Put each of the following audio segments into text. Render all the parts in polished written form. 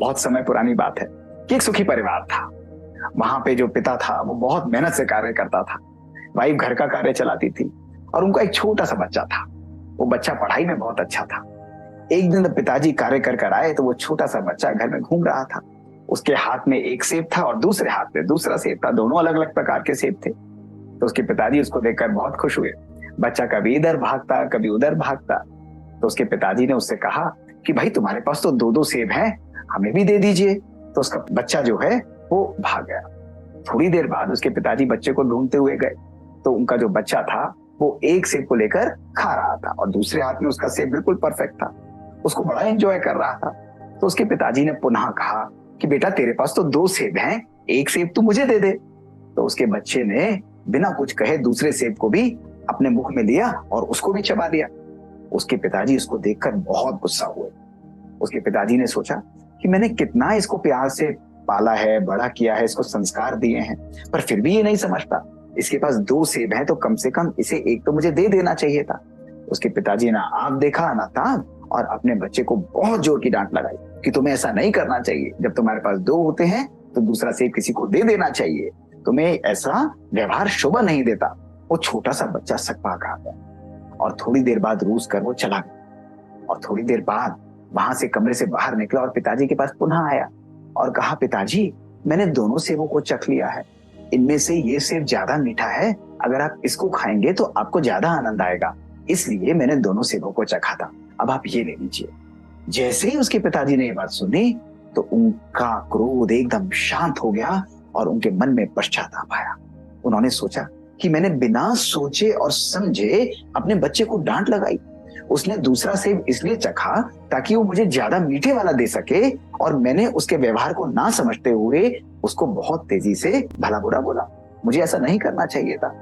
बहुत समय पुरानी बात है कि एक सुखी परिवार था। वहां पे जो पिता था वो बहुत मेहनत से कार्य करता था। वाइफ घर का कार्य चलाती थी और उनका एक छोटा सा बच्चा था। वो बच्चा पढ़ाई में बहुत अच्छा था। एक दिन जब पिताजी कार्य कर कर आए तो वो छोटा सा बच्चा घर में घूम रहा था। उसके हाथ में एक सेब था और दूसरे हाथ में दूसरा सेब था। दोनों अलग अलग प्रकार के सेब थे। तो उसके पिताजी उसको देखकर बहुत खुश हुए। बच्चा कभी इधर भागता कभी उधर भागता। तो उसके पिताजी ने उससे कहा कि भाई तुम्हारे पास तो दो दो सेब हैं, हमें भी दे दीजिए। तो उसका बच्चा जो है वो भाग गया। थोड़ी देर बाद उसके पिताजी बच्चे को ढूंढते हुए गए तो उनका जो बच्चा था वो एक सेब को लेकर खा रहा था और दूसरे हाथ में उसका सेब बिल्कुल परफेक्ट था। उसको बड़ा एंजॉय कर रहा था। तो उसके पिताजी ने पुनः कहा कि बेटा तेरे पास तो दो सेब हैं, एक सेब तू मुझे दे दे। तो उसके बच्चे ने बिना कुछ कहे दूसरे सेब को भी अपने मुख में लिया और उसको भी चबा दिया। उसके पिताजी इसको देखकर बहुत गुस्सा हुए। उसके पिताजी ने सोचा कि मैंने कितना इसको प्यार से पाला है, बड़ा किया है, इसको संस्कार दिए हैं, पर फिर भी ये नहीं समझता। इसके पास दो सेब हैं तो कम से कम इसे एक तो मुझे दे देना चाहिए था। उसके पिताजी ना आप देखा ना ताब और अपने बच्चे को बहुत जोर की डांट लगाई कि तुम्हें ऐसा नहीं करना चाहिए। जब तुम्हारे पास दो होते हैं तो दूसरा सेब किसी को दे देना चाहिए। तुम्हें ऐसा व्यवहार शोभा नहीं देता। वो छोटा सा बच्चा सकपाक आ गया और थोड़ी देर बाद रूस कर वो चला गया। और थोड़ी देर बाद वहां से कमरे से बाहर निकला और पिताजी के पास पुनः आया और कहा पिताजी मैंने दोनों सेबों को चख लिया है। इनमें से ये सेब ज्यादा मीठा है, अगर आप इसको खाएंगे तो आपको ज्यादा आनंद आएगा, इसलिए मैंने दोनों सेबों को चखा था। अब आप ये ले लीजिए। जैसे ही उसके पिताजी ने ये बात सुनी तो उनका क्रोध एकदम शांत हो गया और उनके मन में पश्चाताप आया। उन्होंने सोचा कि मैंने बिना सोचे और समझे अपने बच्चे को डांट लगाई। उसने दूसरा सेब इसलिए चखा ताकि वो मुझे ज्यादा मीठे वाला दे सके और मैंने उसके व्यवहार को ना समझते हुए उसको बहुत तेजी से भला बुरा बोला। मुझे ऐसा नहीं करना चाहिए था।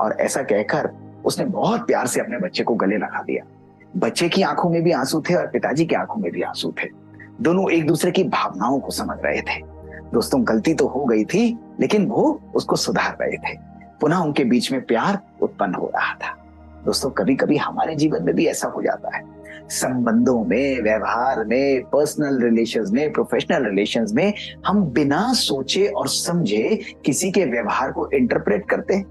और ऐसा कहकर उसने बहुत प्यार से अपने बच्चे को गले लगा दिया। बच्चे की आंखों में भी आंसू थे और पिताजी की आंखों में भी आंसू थे। दोनों एक दूसरे की भावनाओं को समझ रहे थे। दोस्तों गलती तो हो गई थी लेकिन वो उसको सुधार रहे थे। पुनः उनके बीच में प्यार उत्पन्न हो रहा था। दोस्तों कभी कभी हमारे जीवन में भी ऐसा हो जाता है। संबंधों में, व्यवहार में, पर्सनल रिलेशंस में, प्रोफेशनल रिलेशंस में हम बिना सोचे और समझे किसी के व्यवहार को इंटरप्रेट करते हैं।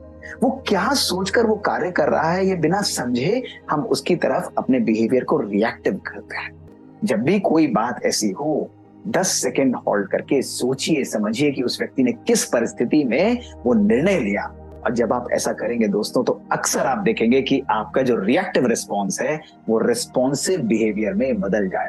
वो क्या सोचकर वो कार्य कर रहा है ये बिना समझे हम उसकी तरफ अपने बिहेवियर को रिएक्टिव करते हैं। जब भी कोई बात ऐसी हो 10 सेकेंड होल्ड करके सोचिए, समझिए कि उस व्यक्ति ने किस परिस्थिति में वो निर्णय लिया। और जब आप ऐसा करेंगे दोस्तों तो अक्सर आप देखेंगे कि आपका जो रिएक्टिव रिस्पॉन्स है वो रिस्पॉन्सिव बिहेवियर में बदल जाएगा।